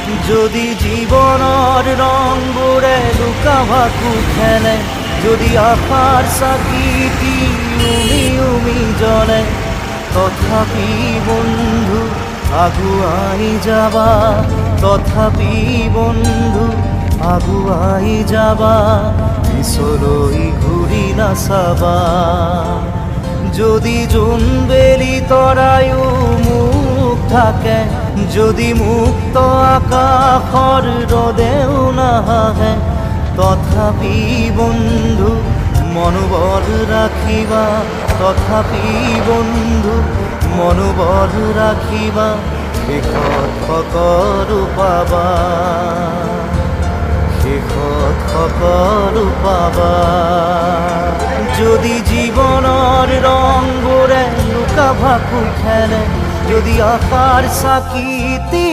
যদি জীবনৰ রং বোৰে লুকা ভাকু খেলে, যদি আশাৰ চাকিটি উমি উমি জ্বলে, তথাপি বন্ধু আগুৱাই যাবা, তথাপি বন্ধু আগুৱাই যাবা, পিছলৈ ঘূৰি নাচাবা। যদি জোনবেলি তৰায়ো মুখ থাকে, যদি মুক্ত আকাশৰ ৰদেও নাহে, তথাপি বন্ধু মনোবল ৰাখিবা, তথাপি বন্ধু মনোবল ৰাখিবা, শেষত সকলো পাবা, শেষত সকলো পাবা। যদি জীবনৰ ৰংবোৰে লুকা ভাকু খেলে, যদি আশাৰ চাকিটি